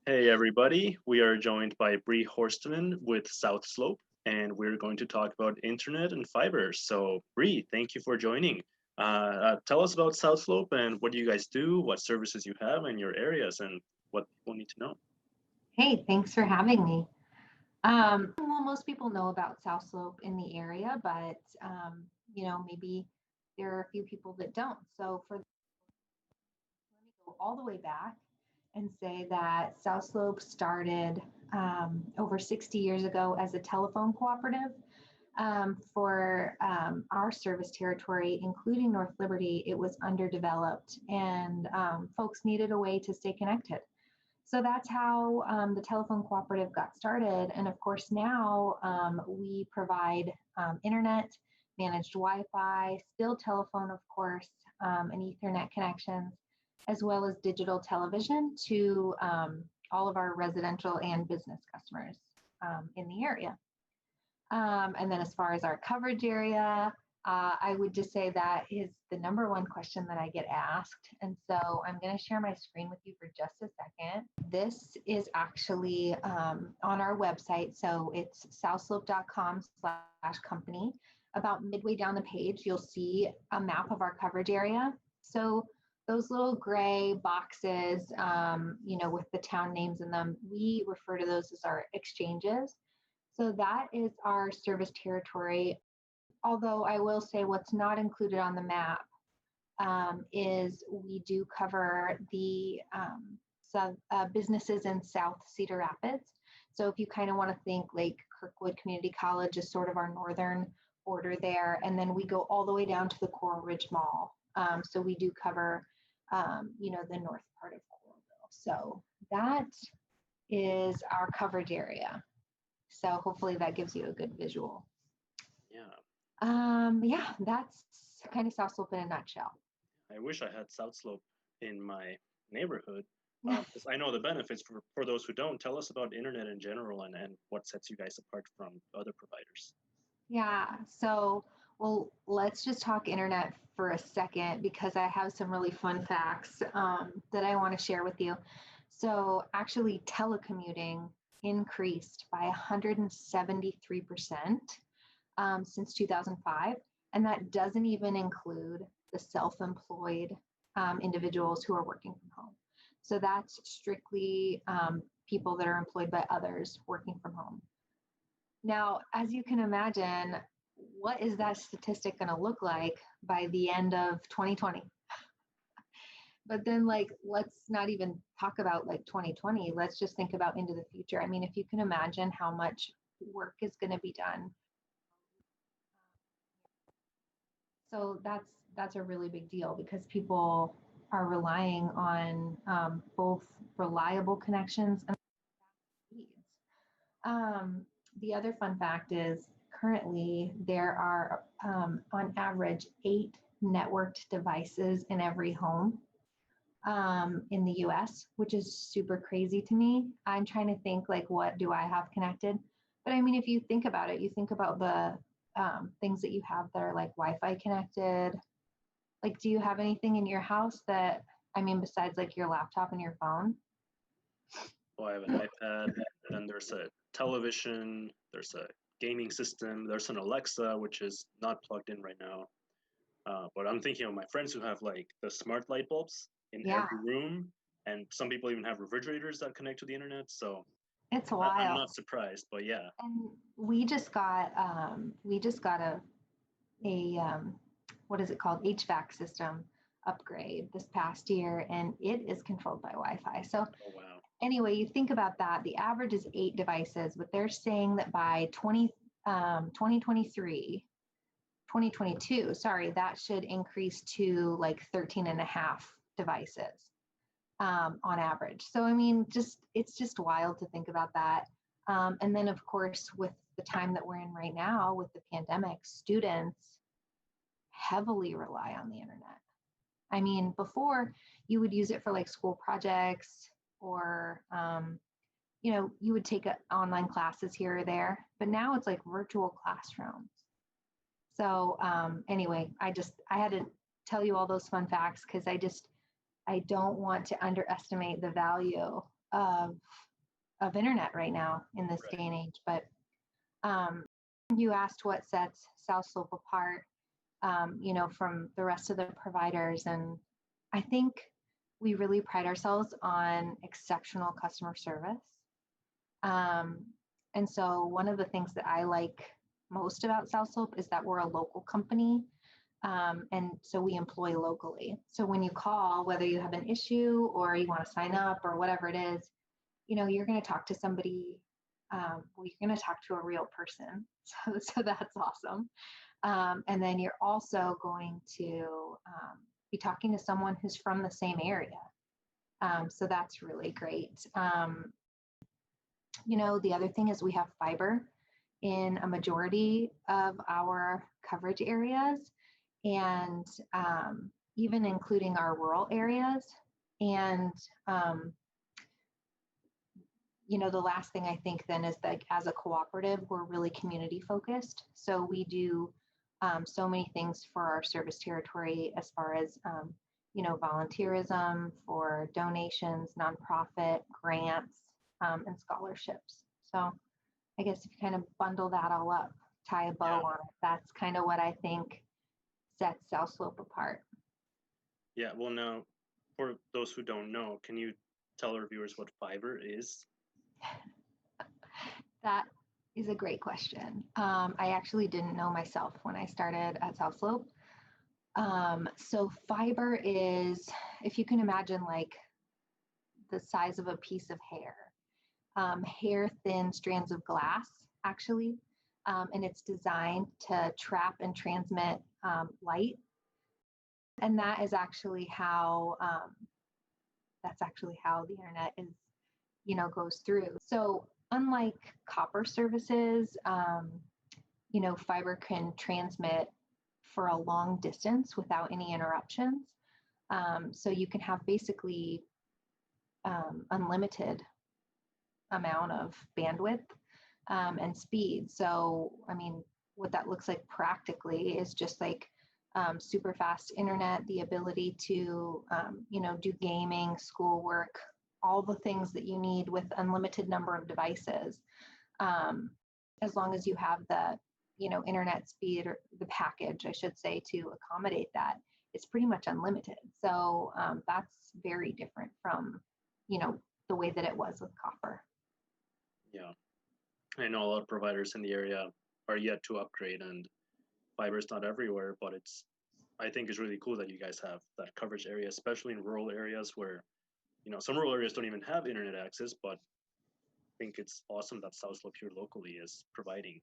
Hey everybody, we are joined by Bree Horstman with South Slope, and we're going to talk about internet and fiber. So Bree, thank you for joining. Tell us about South Slope and what do you guys do, what services you have in your areas, and what people need to know. Hey, thanks for having me. Well, most people know about South Slope in the area, but maybe there are a few people that don't. So let me go all the way back and say that South Slope started over 60 years ago as a telephone cooperative for our service territory, including North Liberty. It was underdeveloped, and folks needed a way to stay connected. So that's how the telephone cooperative got started. And of course, now we provide internet, managed Wi Fi, still telephone, of course, and Ethernet connections, as well as digital television to all of our residential and business customers in the area. And then as far as our coverage area, I would just say that is the number one question that I get asked. And so I'm going to share my screen with you for just a second. This is actually on our website. So it's southslope.com/company. About midway down the page, you'll see a map of our coverage area. So those little gray boxes, with the town names in them, we refer to those as our exchanges. So that is our service territory. Although I will say what's not included on the map is we do cover the businesses in South Cedar Rapids. So if you kind of want to think like Kirkwood Community College is sort of our northern border there, and then we go all the way down to the Coral Ridge Mall. So we do cover, the north part of Coralville. So that is our coverage area. So hopefully that gives you a good visual. Yeah, That's kind of South Slope in a nutshell. I wish I had South Slope in my neighborhood because I know the benefits. For those who don't, tell us about internet in general and what sets you guys apart from other providers. Yeah, so, well, let's just talk internet for a second because I have some really fun facts that I want to share with you. So, actually, telecommuting increased by 173% since 2005. And that doesn't even include the self-employed individuals who are working from home. So that's strictly people that are employed by others working from home. Now, as you can imagine, what is that statistic going to look like by the end of 2020? But then, let's not even talk about 2020. Let's just think about into the future. I mean, if you can imagine how much work is going to be done. So that's a really big deal because people are relying on both reliable connections and speeds. The other fun fact is currently there are on average 8 networked devices in every home in the US, which is super crazy to me. I'm trying to think what do I have connected? But I mean, if you think about it, you think about the things that you have that are Wi-Fi connected. Do you have anything in your house that, I mean, besides your laptop and your phone? Well, I have an iPad, then there's a television, there's a gaming system, there's an Alexa, which is not plugged in right now. But I'm thinking of my friends who have the smart light bulbs in every room, and some people even have refrigerators that connect to the internet. So it's wild. I'm not surprised, but yeah. And we just got a what is it called, HVAC system upgrade this past year, and it is controlled by Wi-Fi. So oh, wow. Anyway, you think about that. The average is 8 devices, but they're saying that by 2022, that should increase to 13 and a half devices on average. So, I mean, it's just wild to think about that. And then, of course, with the time that we're in right now with the pandemic, students heavily rely on the internet. I mean, before you would use it for school projects or, you would take online classes here or there, but now it's virtual classrooms. So anyway, I had to tell you all those fun facts because I don't want to underestimate the value of internet right now in this day and age. But you asked what sets South Slope apart, from the rest of the providers. And I think we really pride ourselves on exceptional customer service. And so one of the things that I like most about South Slope is that we're a local company. And so we employ locally. So when you call, whether you have an issue or you want to sign up or whatever it is, you're going to talk to somebody. You're going to talk to a real person. So that's awesome. And then you're also going to be talking to someone who's from the same area. So that's really great. The other thing is we have fiber in a majority of our coverage areas, and even including our rural areas. And, the last thing I think then is that as a cooperative, we're really community focused. So we do so many things for our service territory as far as, volunteerism, for donations, nonprofit, grants, and scholarships. So I guess if you kind of bundle that all up, tie a bow on it, that's kind of what I think sets South Slope apart. Yeah, well, now, for those who don't know, can you tell our viewers what fiber is? That is a great question. I actually didn't know myself when I started at South Slope. So fiber is, if you can imagine, like the size of a piece of hair, hair thin strands of glass, actually. And it's designed to trap and transmit light. And that is actually how, the internet is, goes through. So unlike copper services, fiber can transmit for a long distance without any interruptions. So you can have basically unlimited amount of bandwidth and speed. So, what that looks like practically is just like super fast internet, the ability to, do gaming, schoolwork, all the things that you need with unlimited number of devices. As long as you have the, internet speed, or the package, I should say, to accommodate that, it's pretty much unlimited. So that's very different from, the way that it was with copper. Yeah. I know a lot of providers in the area are yet to upgrade, and fiber is not everywhere, but I think it's really cool that you guys have that coverage area, especially in rural areas where, some rural areas don't even have internet access, but I think it's awesome that South Slope here locally is providing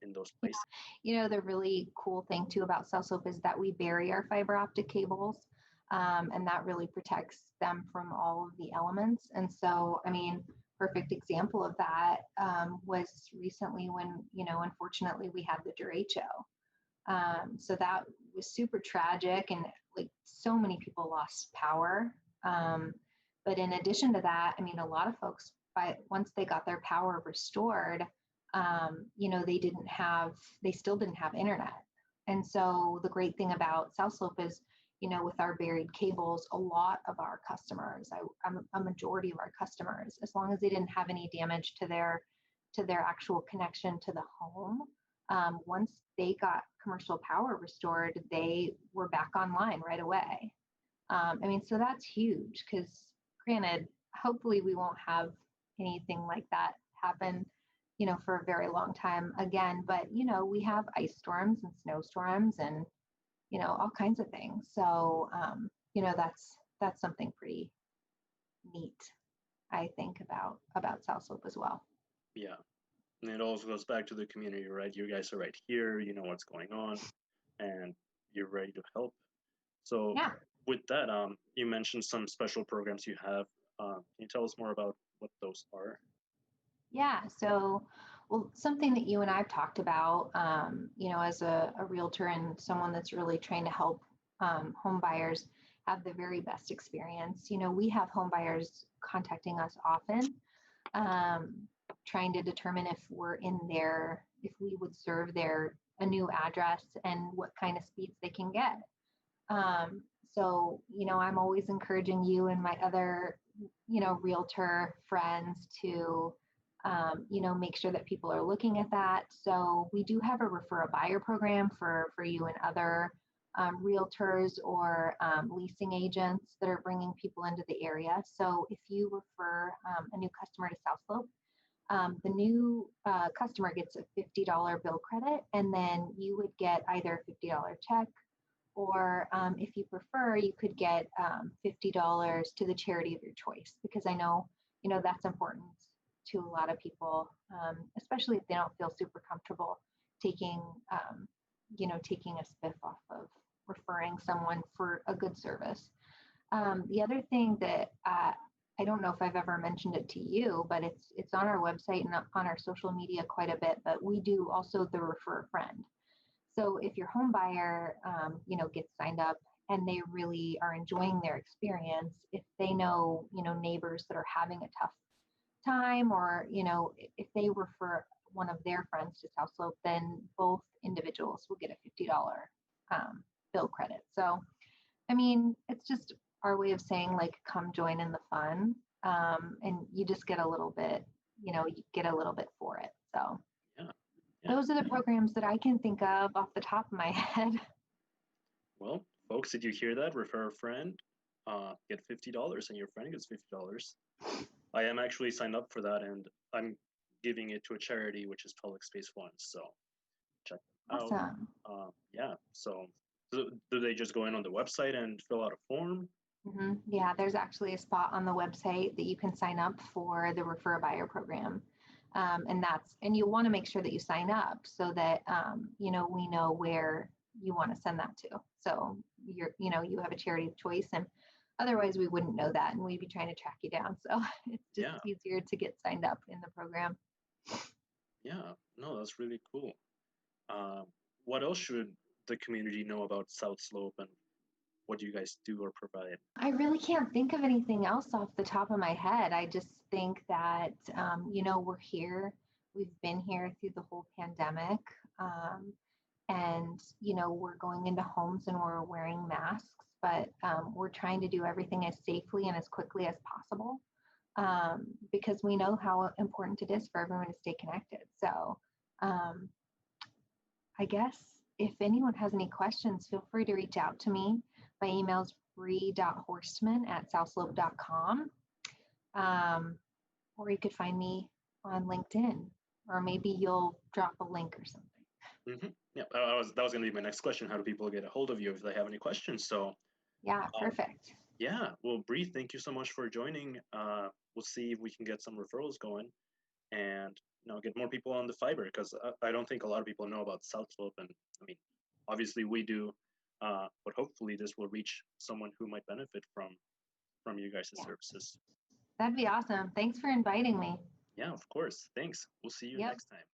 in those places. The really cool thing too about South Slope is that we bury our fiber optic cables, and that really protects them from all of the elements. And so, perfect example of that was recently when, unfortunately we had the derecho. So that was super tragic, and like so many people lost power. But in addition to that, a lot of folks, once they got their power restored, they still didn't have internet. And so the great thing about South Slope is, with our buried cables, a lot of our customers, a majority of our customers, as long as they didn't have any damage to their actual connection to the home, once they got commercial power restored, they were back online right away. So that's huge, because granted, hopefully we won't have anything like that happen, for a very long time again. But, we have ice storms and snowstorms and, all kinds of things. So, that's something pretty neat, I think, about South Slope as well. Yeah. And it also goes back to the community, right? You guys are right here, you know what's going on, and you're ready to help. So yeah. With that, you mentioned some special programs you have. Can you tell us more about what those are? Yeah. So, something that you and I've talked about, as a realtor and someone that's really trying to help home buyers have the very best experience. We have home buyers contacting us often, trying to determine if we would serve a new address and what kind of speeds they can get. So, I'm always encouraging you and my other realtor friends to, make sure that people are looking at that. So we do have a refer a buyer program for you and other realtors or leasing agents that are bringing people into the area. So if you refer a new customer to South Slope, the new customer gets a $50 bill credit, and then you would get either a $50 check, or if you prefer, you could get $50 to the charity of your choice, because I know, that's important to a lot of people, especially if they don't feel super comfortable taking, taking a spiff off of referring someone for a good service. The other thing that I don't know if I've ever mentioned it to you, but it's on our website and on our social media quite a bit. But we do also the refer a friend. So if your home buyer, gets signed up and they really are enjoying their experience, if they know, neighbors that are having a tough time, or, if they refer one of their friends to South Slope, then both individuals will get a $50 bill credit. So, I mean, it's just our way of saying, like, come join in the fun. And you just get a little bit, you get a little bit for it. So Yeah. those are the programs that I can think of off the top of my head. Well, folks, did you hear that? Refer a friend, get $50, and your friend gets $50. I am actually signed up for that, and I'm giving it to a charity, which is Public Space One. So check them out. Awesome. Yeah. So do they just go in on the website and fill out a form? Yeah, there's actually a spot on the website that you can sign up for the Refer a Buyer program. And you want to make sure that you sign up so that, we know where you want to send that to. So you have a charity of choice, and otherwise we wouldn't know that, and we'd be trying to track you down. So it's just easier to get signed up in the program. Yeah, no, that's really cool. What else should the community know about South Slope, and what do you guys do or provide? I really can't think of anything else off the top of my head. I just think that, we're here. We've been here through the whole pandemic. And, we're going into homes and we're wearing masks, but we're trying to do everything as safely and as quickly as possible, because we know how important it is for everyone to stay connected. So I guess if anyone has any questions, feel free to reach out to me. My email is bree.horstman@southslope.com. Or you could find me on LinkedIn, or maybe you'll drop a link or something. Yeah, that was going to be my next question. How do people get a hold of you if they have any questions? So yeah, perfect. Yeah, well, Bree, thank you so much for joining. We'll see if we can get some referrals going, and get more people on the fiber, because I don't think a lot of people know about South Slope, and I mean, obviously we do, but hopefully this will reach someone who might benefit from you guys' services. That'd be awesome. Thanks for inviting me. Yeah, of course. Thanks. We'll see you Yep. next time.